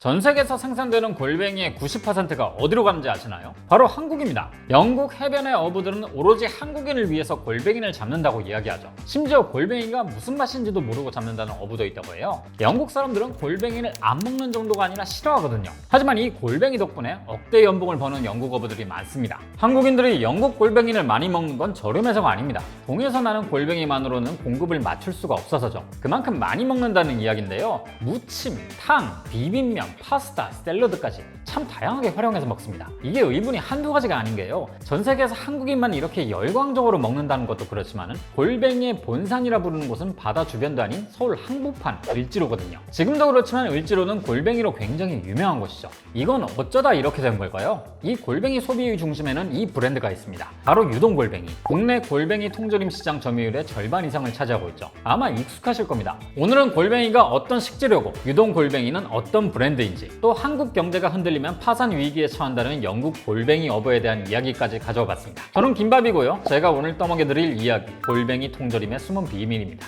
전 세계에서 생산되는 골뱅이의 90%가 어디로 가는지 아시나요? 바로 한국입니다. 영국 해변의 어부들은 오로지 한국인을 위해서 골뱅이를 잡는다고 이야기하죠. 심지어 골뱅이가 무슨 맛인지도 모르고 잡는다는 어부도 있다고 해요. 영국 사람들은 골뱅이를 안 먹는 정도가 아니라 싫어하거든요. 하지만 이 골뱅이 덕분에 억대 연봉을 버는 영국 어부들이 많습니다. 한국인들이 영국 골뱅이를 많이 먹는 건 저렴해서가 아닙니다. 동해에서 나는 골뱅이만으로는 공급을 맞출 수가 없어서죠. 그만큼 많이 먹는다는 이야기인데요. 무침, 탕, 비빔면, 파스타, 샐러드까지 참 다양하게 활용해서 먹습니다. 이게 의문이 한두 가지가 아닌 게요. 전 세계에서 한국인만 이렇게 열광적으로 먹는다는 것도 그렇지만 골뱅이의 본산이라 부르는 곳은 바다 주변도 아닌 서울 한복판 을지로거든요. 지금도 그렇지만 을지로는 골뱅이로 굉장히 유명한 곳이죠. 이건 어쩌다 이렇게 된 걸까요? 이 골뱅이 소비의 중심에는 이 브랜드가 있습니다. 바로 유동골뱅이. 국내 골뱅이 통조림 시장 점유율의 절반 이상을 차지하고 있죠. 아마 익숙하실 겁니다. 오늘은 골뱅이가 어떤 식재료고 유동골뱅이는 어떤 브랜드인지, 또 한국 경제가 흔들리면 파산 위기에 처한다는 영국 골뱅이 어부에 대한 이야기까지 가져와 봤습니다. 저는 김밥이고요. 제가 오늘 떠먹여드릴 이야기, 골뱅이 통조림의 숨은 비밀입니다.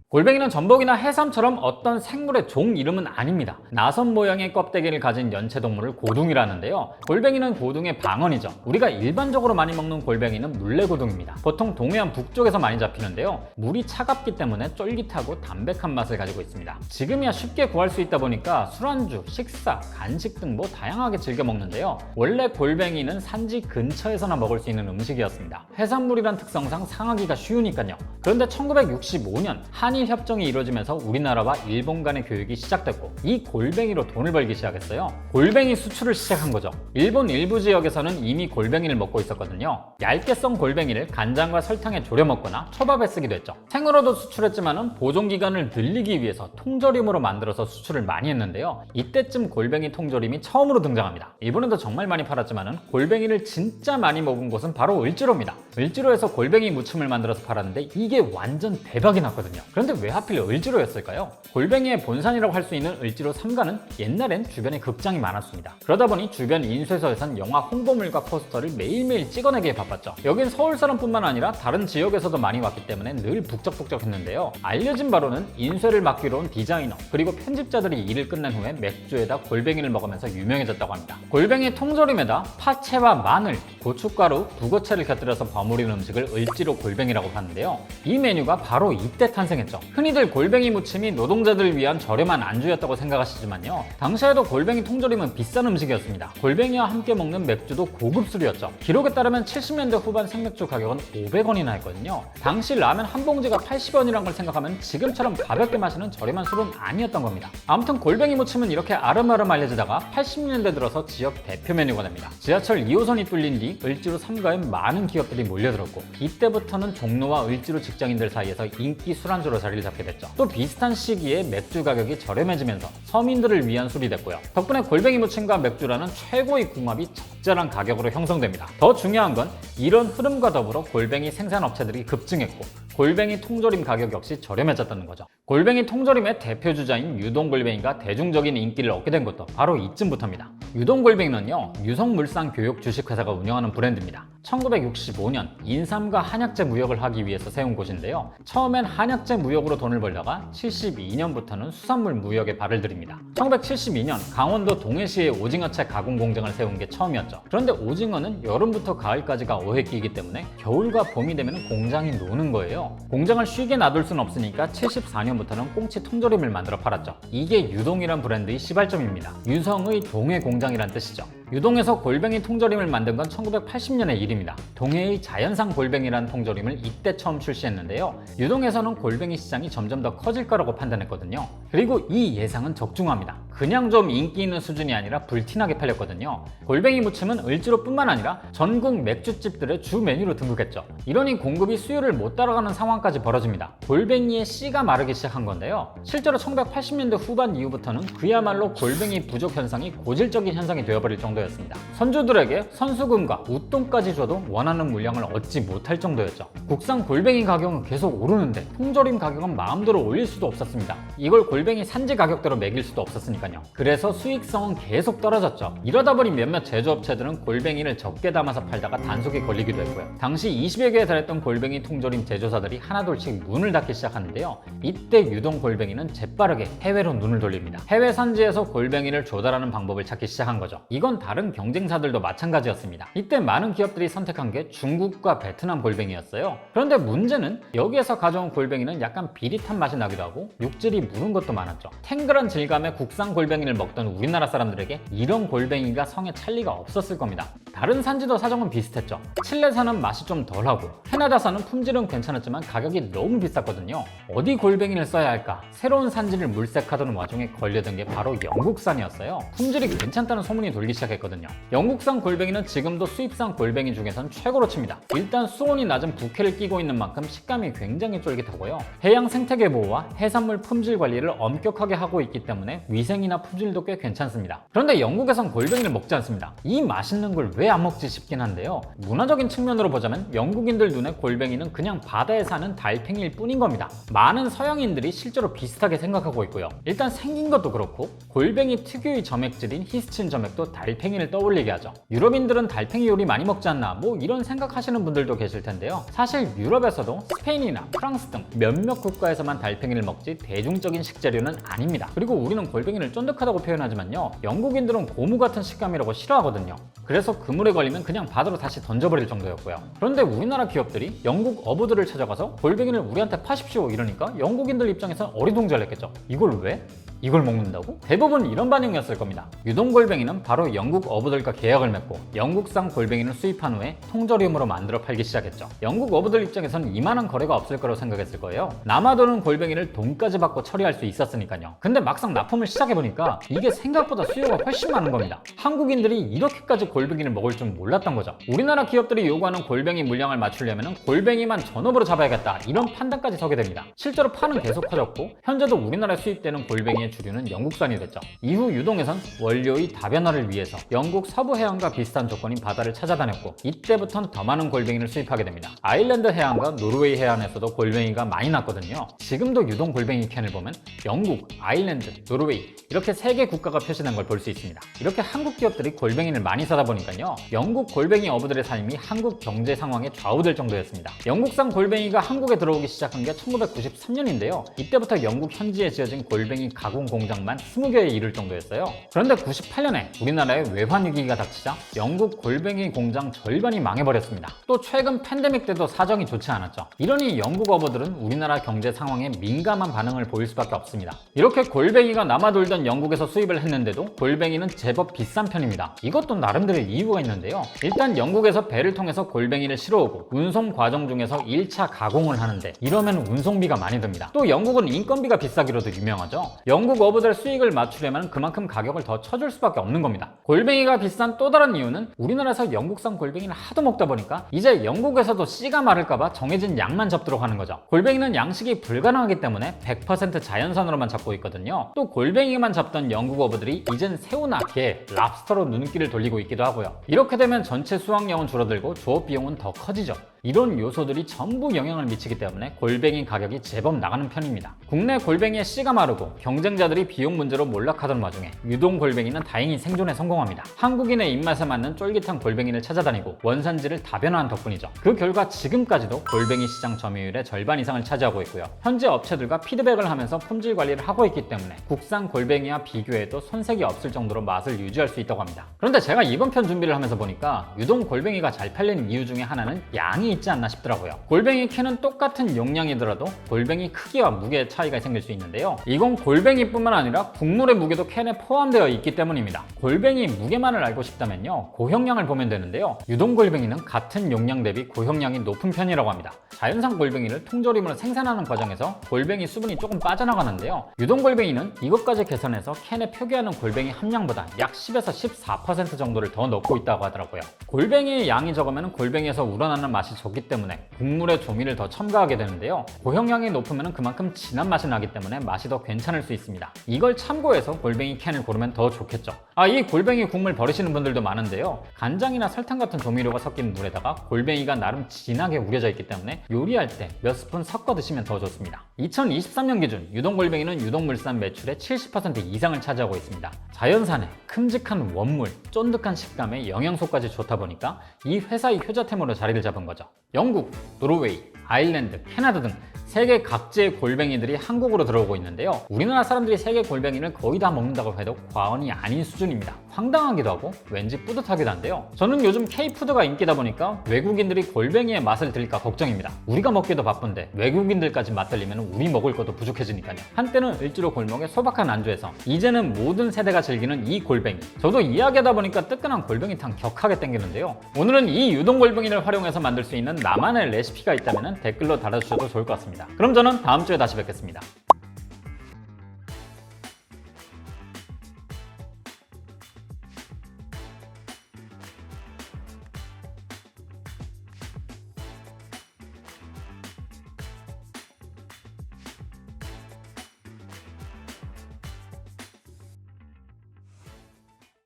골뱅이는 전복이나 해삼처럼 어떤 생물의 종 이름은 아닙니다. 나선 모양의 껍데기를 가진 연체동물을 고둥이라는데요. 골뱅이는 고둥의 방언이죠. 우리가 일반적으로 많이 먹는 골뱅이는 물레고둥입니다. 보통 동해안 북쪽에서 많이 잡히는데요. 물이 차갑기 때문에 쫄깃하고 담백한 맛을 가지고 있습니다. 지금이야 쉽게 구할 수 있다 보니까 술안주, 식사, 간식 등 뭐 다양하게 즐겨 먹는데요. 원래 골뱅이는 산지 근처에서나 먹을 수 있는 음식이었습니다. 해산물이란 특성상 상하기가 쉬우니까요. 그런데 1965년 한일 협정이 이루어지면서 우리나라와 일본 간의 교육이 시작됐고 이 골뱅이로 돈을 벌기 시작했어요. 골뱅이 수출을 시작한 거죠. 일본 일부 지역에서는 이미 골뱅이를 먹고 있었거든요. 얇게 썬 골뱅이를 간장과 설탕에 졸여 먹거나 초밥에 쓰기도 했죠. 생으로도 수출했지만 보존 기간을 늘리기 위해서 통조림으로 만들어서 수출을 많이 했는데요. 이때쯤 골뱅이 통조림이 처음으로 등장합니다. 일본에도 정말 많이 팔았지만 골뱅이를 진짜 많이 먹은 곳은 바로 을지로입니다. 을지로에서 골뱅이 무침을 만들어서 팔았는데 이게 완전 대박이 났거든요. 그런데 왜 하필 을지로였을까요? 골뱅이의 본산이라고 할 수 있는 을지로 삼가는 옛날엔 주변에 극장이 많았습니다. 그러다 보니 주변 인쇄소에선 영화 홍보물과 포스터를 매일매일 찍어내기에 바빴죠. 여긴 서울 사람뿐만 아니라 다른 지역에서도 많이 왔기 때문에 늘 북적북적했는데요. 알려진 바로는 인쇄를 맡기로 온 디자이너 그리고 편집자들이 일을 끝낸 후에 맥주에다 골뱅이를 먹으면서 유명해졌다고 합니다. 골뱅이 통조림에다 파채와 마늘, 고춧가루, 북어채를 곁들여서 버무리는 음식을 을지로 골뱅이라고 하는데요. 이 메뉴가 바로 이때 탄생했죠. 흔히들 골뱅이 무침이 노동자들을 위한 저렴한 안주였다고 생각하시지만요. 당시에도 골뱅이 통조림은 비싼 음식이었습니다. 골뱅이와 함께 먹는 맥주도 고급 술이었죠. 기록에 따르면 70년대 후반 생맥주 가격은 500원이나 했거든요. 당시 라면 한 봉지가 80원이란 걸 생각하면 지금처럼 가볍게 마시는 저렴한 술은 아니었던 겁니다. 아무튼 골뱅이 무침은 이렇게 아름아름 알려지다가 80년대 들어서 지역 대표 메뉴가 됩니다. 지하철 2호선이 뚫린 뒤 을지로 삼가에 많은 기업들이 몰려들었고 이때부터는 종로와 을지로 직장인들 사이에서 인기 술안주로 자리를 잡게 됐죠. 또 비슷한 시기에 맥주 가격이 저렴해지면서 서민들을 위한 술이 됐고요. 덕분에 골뱅이 무침과 맥주라는 최고의 궁합이 적절한 가격으로 형성됩니다. 더 중요한 건 이런 흐름과 더불어 골뱅이 생산업체들이 급증했고 골뱅이 통조림 가격 역시 저렴해졌다는 거죠. 골뱅이 통조림의 대표 주자인 유동골뱅이가 대중적인 인기를 얻게 된 것도 바로 이쯤부터입니다. 유동골뱅이는요, 유성물산교육 주식회사가 운영하는 브랜드입니다. 1965년 인삼과 한약재 무역을 하기 위해서 세운 곳인데요. 처음엔 한약재 무역으로 돈을 벌다가 72년부터는 수산물 무역에 발을 들입니다. 1972년 강원도 동해시에 오징어채 가공 공장을 세운 게 처음이었죠. 그런데 오징어는 여름부터 가을까지가 어획 기이기 때문에 겨울과 봄이 되면 공장이 노는 거예요. 공장을 쉬게 놔둘 수는 없으니까 74년부터는 꽁치 통조림을 만들어 팔았죠. 이게 유동이란 브랜드의 시발점입니다. 유성의 동해 공장이란 뜻이죠. 유동에서 골뱅이 통조림을 만든 건 1980년의 일입니다. 동해의 자연산 골뱅이라는 통조림을 이때 처음 출시했는데요. 유동에서는 골뱅이 시장이 점점 더 커질 거라고 판단했거든요. 그리고 이 예상은 적중합니다. 그냥 좀 인기 있는 수준이 아니라 불티나게 팔렸거든요. 골뱅이 무침은 을지로뿐만 아니라 전국 맥주집들의 주 메뉴로 등극했죠. 이러니 공급이 수요를 못 따라가는 상황까지 벌어집니다. 골뱅이의 씨가 마르기 시작한 건데요. 실제로 1980년대 후반 이후부터는 그야말로 골뱅이 부족 현상이 고질적인 현상이 되어버릴 정도였습니다. 선주들에게 선수금과 웃돈까지 줘도 원하는 물량을 얻지 못할 정도였죠. 국산 골뱅이 가격은 계속 오르는데 통조림 가격은 마음대로 올릴 수도 없었습니다. 이걸 골뱅이 골뱅이 산지 가격대로 매길 수도 없었으니까요. 그래서 수익성은 계속 떨어졌죠. 이러다 보니 몇몇 제조업체들은 골뱅이를 적게 담아서 팔다가 단속에 걸리기도 했고요. 당시 20여 개에 달했던 골뱅이 통조림 제조사들이 하나둘씩 문을 닫기 시작하는데요. 이때 유동 골뱅이는 재빠르게 해외로 눈을 돌립니다. 해외 산지에서 골뱅이를 조달하는 방법을 찾기 시작한 거죠. 이건 다른 경쟁사들도 마찬가지였습니다. 이때 많은 기업들이 선택한 게 중국과 베트남 골뱅이였어요. 그런데 문제는 여기에서 가져온 골뱅이는 약간 비릿한 맛이 나기도 하고 육질이 무른 것도 많았죠. 탱글한 질감의 국산 골뱅이를 먹던 우리나라 사람들에게 이런 골뱅이가 성에 찰 리가 없었을 겁니다. 다른 산지도 사정은 비슷했죠. 칠레산은 맛이 좀 덜하고 캐나다산은 품질은 괜찮았지만 가격이 너무 비쌌거든요. 어디 골뱅이를 써야 할까? 새로운 산지를 물색하던 와중에 걸려든 게 바로 영국산이었어요. 품질이 괜찮다는 소문이 돌기 시작했거든요. 영국산 골뱅이는 지금도 수입산 골뱅이 중에선 최고로 칩니다. 일단 수온이 낮은 부캐를 끼고 있는 만큼 식감이 굉장히 쫄깃하고요. 해양 생태계 보호와 해산물 품질 관리를 엄격하게 하고 있기 때문에 위생이나 품질도 꽤 괜찮습니다. 그런데 영국에선 골뱅이를 먹지 않습니다. 이 맛있는 걸 왜 안 먹지 싶긴 한데요. 문화적인 측면으로 보자면 영국인들 눈에 골뱅이는 그냥 바다에 사는 달팽이일 뿐인 겁니다. 많은 서양인들이 실제로 비슷하게 생각하고 있고요. 일단 생긴 것도 그렇고 골뱅이 특유의 점액질인 히스친 점액도 달팽이를 떠올리게 하죠. 유럽인들은 달팽이 요리 많이 먹지 않나 뭐 이런 생각하시는 분들도 계실 텐데요. 사실 유럽에서도 스페인이나 프랑스 등 몇몇 국가에서만 달팽이를 먹지 대중적인 식재료는 아닙니다. 그리고 우리는 골뱅이를 쫀득하다고 표현하지만요. 영국인들은 고무 같은 식감이라고 싫어하거든요. 그래서 그물에 걸리면 그냥 바다로 다시 던져버릴 정도였고요. 그런데 우리나라 기업들이 영국 어부들을 찾아가서 골뱅이를 우리한테 파십시오 이러니까 영국인들 입장에선 어리둥절했겠죠. 이걸 왜? 이걸 먹는다고? 대부분 이런 반응이었을 겁니다. 유동 골뱅이는 바로 영국 어부들과 계약을 맺고 영국산 골뱅이를 수입한 후에 통조림으로 만들어 팔기 시작했죠. 영국 어부들 입장에선 이만한 거래가 없을 거라고 생각했을 거예요. 남아도는 골뱅이를 돈까지 받고 처리할 수 있었으니까요. 근데 막상 납품을 시작해보니까 이게 생각보다 수요가 훨씬 많은 겁니다. 한국인들이 이렇게까지 골뱅이를 먹을 줄 몰랐던 거죠. 우리나라 기업들이 요구하는 골뱅이 물량을 맞추려면 골뱅이만 전업으로 잡아야겠다 이런 판단까지 서게 됩니다. 실제로 판은 계속 커졌고 현재도 우리나라에 수입되는 골뱅이의 주류는 영국산이 됐죠. 이후 유동에선 원료의 다변화를 위해서 영국 서부 해안과 비슷한 조건인 바다를 찾아다녔고 이때부터는 더 많은 골뱅이를 수입하게 됩니다. 아일랜드 해안과 노르웨이 해안에서도 골뱅이가 많이 났거든요. 지금도 유동 골뱅이 캔을 보면 영국, 아일랜드, 노르웨이 이렇게 3개 국가가 표시된 걸 볼 수 있습니다. 이렇게 한국 기업들이 골뱅이를 많이 사다 보니까요. 영국 골뱅이 어부들의 삶이 한국 경제 상황에 좌우될 정도였습니다. 영국산 골뱅이가 한국에 들어오기 시작한 게 1993년인데요. 이때부터 영국 현지에 지어진 골뱅이 가공 공장만 20개에 이를 정도였어요. 그런데 98년에 우리나라에 외환 위기가 닥치자 영국 골뱅이 공장 절반이 망해버렸습니다. 또 최근 팬데믹 때도 사정이 좋지 않았죠. 이러니 영국 어부들은 우리나라 경제 상황에 민감한 반응을 보일 수밖에 없습니다. 이렇게 골뱅이가 남아돌던 영국에서 수입을 했는데도 골뱅이는 제법 비싼 편입니다. 이것도 나름대로 이유가 있는데요. 일단 영국에서 배를 통해서 골뱅이를 실어오고 운송 과정 중에서 1차 가공을 하는데 이러면 운송비가 많이 듭니다. 또 영국은 인건비가 비싸기로도 유명하죠. 영국 어부들의 수익을 맞추려면 그만큼 가격을 더 쳐줄 수밖에 없는 겁니다. 골뱅이가 비싼 또 다른 이유는 우리나라에서 영국산 골뱅이를 하도 먹다 보니까 이제 영국에서도 씨가 마를까봐 정해진 양만 잡도록 하는 거죠. 골뱅이는 양식이 불가능하기 때문에 100% 자연산으로만 잡고 있거든요. 또 골뱅이만 잡던 영국 어부들이 이젠 새우나 게, 랍스터로 눈길을 돌리고 있기도 하고요. 이렇게 되면 전체 수확량은 줄어들고 조업 비용은 더 커지죠. 이런 요소들이 전부 영향을 미치기 때문에 골뱅이 가격이 제법 나가는 편입니다. 국내 골뱅이의 씨가 마르고 경쟁자들이 비용 문제로 몰락하던 와중에 유동 골뱅이는 다행히 생존에 성공합니다. 한국인의 입맛에 맞는 쫄깃한 골뱅이를 찾아다니고 원산지를 다변화한 덕분이죠. 그 결과 지금까지도 골뱅이 시장 점유율의 절반 이상을 차지하고 있고요. 현재 업체들과 피드백을 하면서 품질 관리를 하고 있기 때문에 국산 골뱅이와 비교해도 손색이 없을 정도로 맛을 유지할 수 있다고 합니다. 그런데 제가 이번 편 준비를 하면서 보니까 유동 골뱅이가 잘 팔리는 이유 중에 하나는 양이 있지 않나 싶더라고요. 골뱅이 캔은 똑같은 용량이더라도 골뱅이 크기와 무게의 차이가 생길 수 있는데요. 이건 골뱅이뿐만 아니라 국물의 무게도 캔에 포함되어 있기 때문입니다. 골뱅이 무게만을 알고 싶다면요. 고형량을 보면 되는데요. 유동 골뱅이는 같은 용량 대비 고형량이 높은 편이라고 합니다. 자연산 골뱅이를 통조림으로 생산하는 과정에서 골뱅이 수분이 조금 빠져나가는데요. 유동 골뱅이는 이것까지 계산해서 캔에 표기하는 골뱅이 함량보다 약 10에서 14% 정도를 더 넣고 있다고 하더라고요. 골뱅이의 양이 적으면 골뱅이에서 우러나는 맛이 맛이 좋기 때문에 국물에 조미를 더 첨가하게 되는데요. 고형량이 높으면 그만큼 진한 맛이 나기 때문에 맛이 더 괜찮을 수 있습니다. 이걸 참고해서 골뱅이 캔을 고르면 더 좋겠죠. 이 골뱅이 국물 버리시는 분들도 많은데요. 간장이나 설탕 같은 조미료가 섞인 물에다가 골뱅이가 나름 진하게 우려져 있기 때문에 요리할 때 몇 스푼 섞어 드시면 더 좋습니다. 2023년 기준 유동골뱅이는 유동물산 매출의 70% 이상을 차지하고 있습니다. 자연산의 큼직한 원물, 쫀득한 식감에 영양소까지 좋다 보니까 이 회사의 효자템으로 자리를 잡은 거죠. 영국, 노르웨이, 아일랜드, 캐나다 등 세계 각지의 골뱅이들이 한국으로 들어오고 있는데요. 우리나라 사람들이 세계 골뱅이를 거의 다 먹는다고 해도 과언이 아닌 수준입니다. 황당하기도 하고 왠지 뿌듯하기도 한데요. 저는 요즘 K푸드가 인기다 보니까 외국인들이 골뱅이의 맛을 들릴까 걱정입니다. 우리가 먹기도 바쁜데 외국인들까지 맛들리면 우리 먹을 것도 부족해지니까요. 한때는 을지로 골목의 소박한 안주에서 이제는 모든 세대가 즐기는 이 골뱅이. 저도 이야기하다 보니까 뜨끈한 골뱅이탕 격하게 땡기는데요. 오늘은 이 유동골뱅이를 활용해서 만들 수 있는 나만의 레시피가 있다면 댓글로 달아주셔도 좋을 것 같습니다. 그럼 저는 다음 주에 다시 뵙겠습니다.